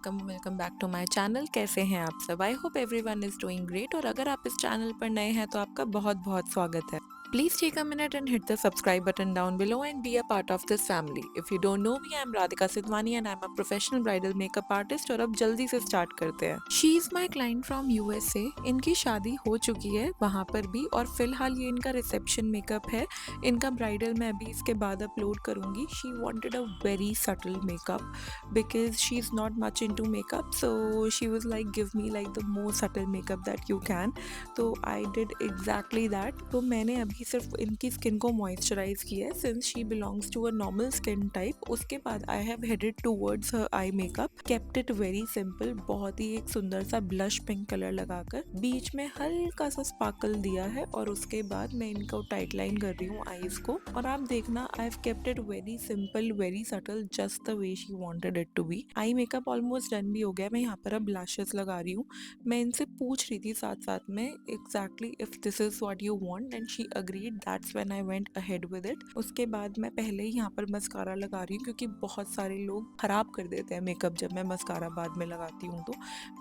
Welcome back to my channel. कैसे हैं आप सब? I hope everyone is doing great. और अगर आप इस चैनल पर नए हैं तो आपका बहुत बहुत स्वागत है। Please take a minute and hit the subscribe button down below and be a part of this family. If you don't know me, I am Radhika Siddhwani and I am a professional bridal makeup artist. और अब जल्दी से start करते हैं। She is my client from USA. इनकी शादी हो चुकी है वहाँ पर भी, और फिलहाल ये इनका रिसेप्शन मेकअप है। इनका ब्राइडल मैं अभी इसके बाद अपलोड करूंगी। She wanted a very subtle makeup because she's not much into makeup, so she was like, give me like the most subtle makeup that you can. तो I did exactly that. तो मैंने अभी सिर्फ इनकी skin को moisturise किया है since she belongs to a normal skin type. उसके बाद I have headed towards her eye makeup, kept it very simple. बहुत ही एक सुंदर सा ब्लश पिंक कलर लगाकर बीच में हल्का सा स्पार्कल दिया है, और उसके बाद मैं इनको टाइट लाइन कर रही हूँ आईज को। और आप देखना, I have kept it very simple, very subtle, just the way she wanted it to be. Eye makeup almost done भी हो गया। मैं यहाँ पर अब ब्लशेस लगा रही हूँ। मैं इनसे पूछ रही थी साथ साथ में exactly if this is what you want, and she agreed. That's when I went ahead with it. उसके बाद मैं पहले ही यहाँ पर मस्कारा लगा रही हूँ, क्योंकि बहुत सारे लोग खराब कर देते हैं मेकअप जब मैं मस्कारा बाद में लगाती हूँ। तो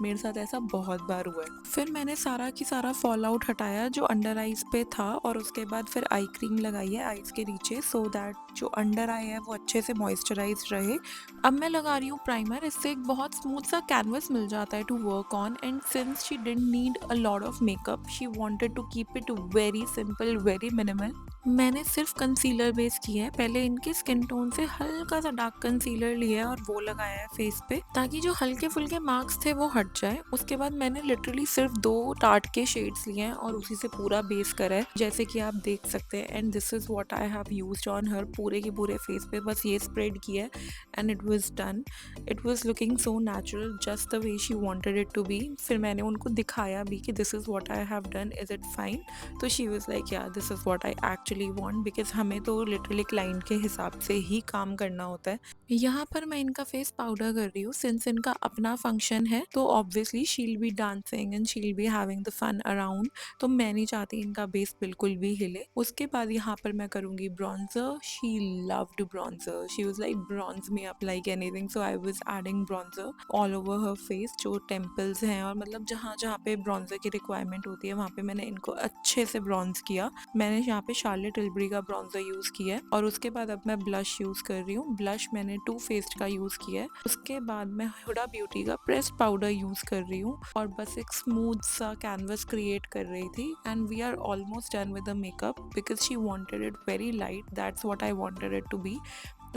मेरे साथ ऐसा बहुत बार हुआ है। फिर मैंने सारा की सारा फॉल आउट हटाया जो अंडर आईज पे था, और उसके बाद फिर आई क्रीम लगाई है आईज के नीचे, सो दैट जो अंडर आई है वो अच्छे से मॉइस्चराइज रहे। अब मैं लगा रही हूँ प्राइमर। इससे एक बहुत स्मूथ सा कैनवस मिल जाता है to work on, and since she didn't need a lot of makeup, she wanted to keep it very simple, very minimal. मैंने सिर्फ कंसीलर बेस किया है। पहले इनके स्किन टोन से हल्का सा डार्क कंसीलर लिया है और वो लगाया है फेस पे, ताकि जो हल्के फुल्के मार्क्स थे वो हट जाए। उसके बाद मैंने लिटरली सिर्फ 2 टार्ट के शेड्स लिए हैं और उसी से पूरा बेस करा है, जैसे कि आप देख सकते हैं। And this is what I have used on her. पूरे के पूरे फेस पे बस ये स्प्रेड किया है and it was done. It was looking so natural, just the way she wanted it to be. फिर मैंने उनको दिखाया भी कि this is what I have done, is it fine? तो she was like, yeah this is what I actually want, because हमें तो literally client के हिसाब से ही काम करना होता है। यहाँ पर मैं इनका फेस पाउडर कर रही हूँ सिंस इनका अपना फंक्शन है, तो obviously she'll be dancing and she'll be having the fun around. तो मैं नहीं चाहती इनका बेस बिल्कुल भी हिले। उसके बाद यहाँ पर मैं करूँगी bronzer. She loved bronzer. She was like, bronze me up like anything. So I was adding bronzer all over her face, जो टेम्पल्स हैं और मतलब जहाँ जहाँ पे ब्रॉन्जर की रिक्वायरमेंट होती है वहाँ पे मैंने इनको अच्छे से ब्रॉन्ज किया। मैंने यहाँ पे शार्लेट टिल्बरी का ब्रॉन्जर यूज किया है। और उसके बाद अब मैं ब्लश यूज कर रही हूँ। ब्लश मैंने टू फेस्ड का यूज किया है। उसके बाद मैं हुडा ब्यूटी का प्रेस्ड पाउडर यूज कर रही हूँ और बस एक स्मूथ सा कैनवस क्रिएट कर रही थी। And we are almost done with the makeup because she wanted it very light. That's what I wanted it to be.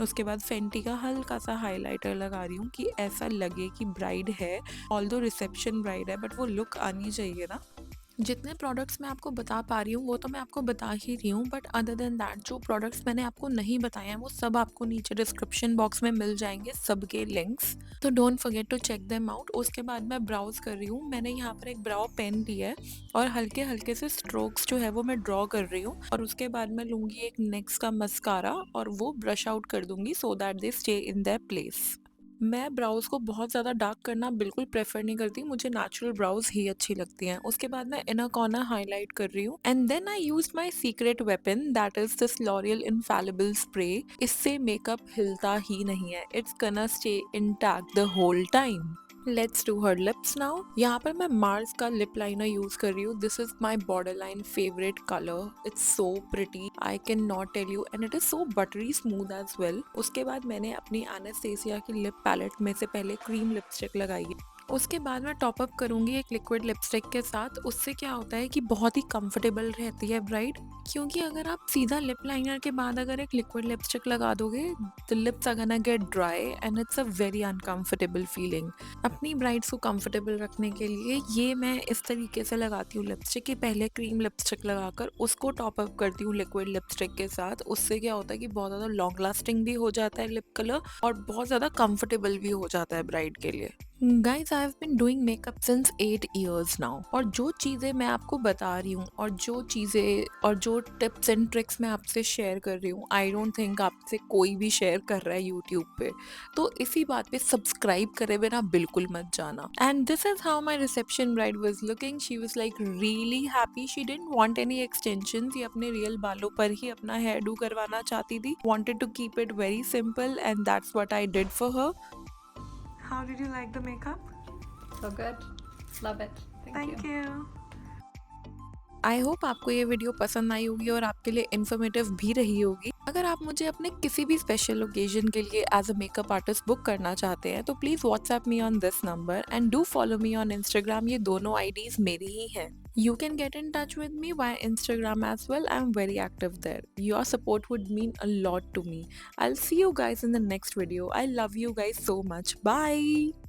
उसके बाद फेंटी का हल्का सा हाइलाइटर लगा रही हूँ कि ऐसा लगे कि ब्राइड है, ऑल्दो रिसेप्शन ब्राइड है, बट वो लुक आनी चाहिए ना। जितने प्रोडक्ट्स मैं आपको बता पा रही हूँ वो तो मैं आपको बता ही रही हूँ, बट अदर देन दैट जो प्रोडक्ट्स मैंने आपको नहीं बताए हैं वो सब आपको नीचे डिस्क्रिप्शन बॉक्स में मिल जाएंगे, सबके लिंक्स। तो don't forget to check them out. उसके बाद मैं ब्राउज कर रही हूँ। मैंने यहाँ पर एक ब्राउ पेन लिया है और हल्के हल्के से स्ट्रोक्स जो है वो मैं ड्रॉ कर रही हूँ। और उसके बाद मैं लूँगी एक नेक्स्ट का मस्कारा और वो ब्रश आउट कर दूंगी so that they stay in their place. मैं ब्राउज़ को बहुत ज़्यादा डार्क करना बिल्कुल प्रेफर नहीं करती। मुझे नेचुरल ब्राउज़ ही अच्छी लगती हैं। उसके बाद मैं इनर कॉर्नर हाईलाइट कर रही हूँ and then I use my secret weapon, that is this L'Oreal Infallible spray. इससे मेकअप हिलता ही नहीं है। इट्स गonna stay intact the whole time. Let's do her lips now. यहाँ पर मैं मार्स का लिप लाइनर यूज कर रही हूँ। This is my borderline favourite colour. It's so pretty, I can not tell you, and it is so buttery smooth as well. उसके बाद मैंने अपनी एनास्टेसिया की लिप पैलेट में से पहले क्रीम लिपस्टिक लगाई है। उसके बाद मैं टॉप अप करूंगी एक लिक्विड लिपस्टिक के साथ। उससे क्या होता है कि बहुत ही कंफर्टेबल रहती है ब्राइड, क्योंकि अगर आप सीधा लिप लाइनर के बाद अगर एक लिक्विड लिपस्टिक लगा दोगे, the lips are gonna get dry and it's a very uncomfortable feeling. अपनी ब्राइड्स को कंफर्टेबल रखने के लिए ये मैं इस तरीके से लगाती हूँ लिपस्टिक कि पहले क्रीम लिपस्टिक लगाकर उसको टॉप अप करती हूँ लिक्विड लिपस्टिक के साथ। उससे क्या होता है कि बहुत ज़्यादा लॉन्ग लास्टिंग भी हो जाता है लिप कलर और बहुत ज़्यादा कंफर्टेबल भी हो जाता है ब्राइड के लिए। Guys, I have been doing makeup since 8 years now, और जो चीज़ें मैं आपको बता रही हूँ और जो चीज़ें और जो टिप्स एंड ट्रिक्स मैं आपसे शेयर कर रही हूँ, आई डोंट थिंक आपसे कोई भी शेयर कर रहा है यूट्यूब पे। तो इसी बात पे सब्सक्राइब करे बिना बिल्कुल मत जाना। And this is how my reception bride was looking. She was like really happy. She didn't want any extension. ये अपने रियल बालों पर ही अपना हेयर डू करवाना चाहती थी, wanted to keep it very simple, and that's what I did for her. How did you like the makeup? So good. Love it. Thank you. I hope आपको ये वीडियो पसंद आई होगी और आपके लिए इन्फॉर्मेटिव भी रही होगी। अगर आप मुझे अपने किसी भी स्पेशल ओकेजन के लिए as a makeup artist book करना चाहते हैं तो please WhatsApp me on this number and do follow me on Instagram. ये दोनों आईडीज मेरी ही हैं। You can get in touch with me via Instagram as well. I'm very active there. Your support would mean a lot to me. I'll see you guys in the next video. I love you guys so much. Bye.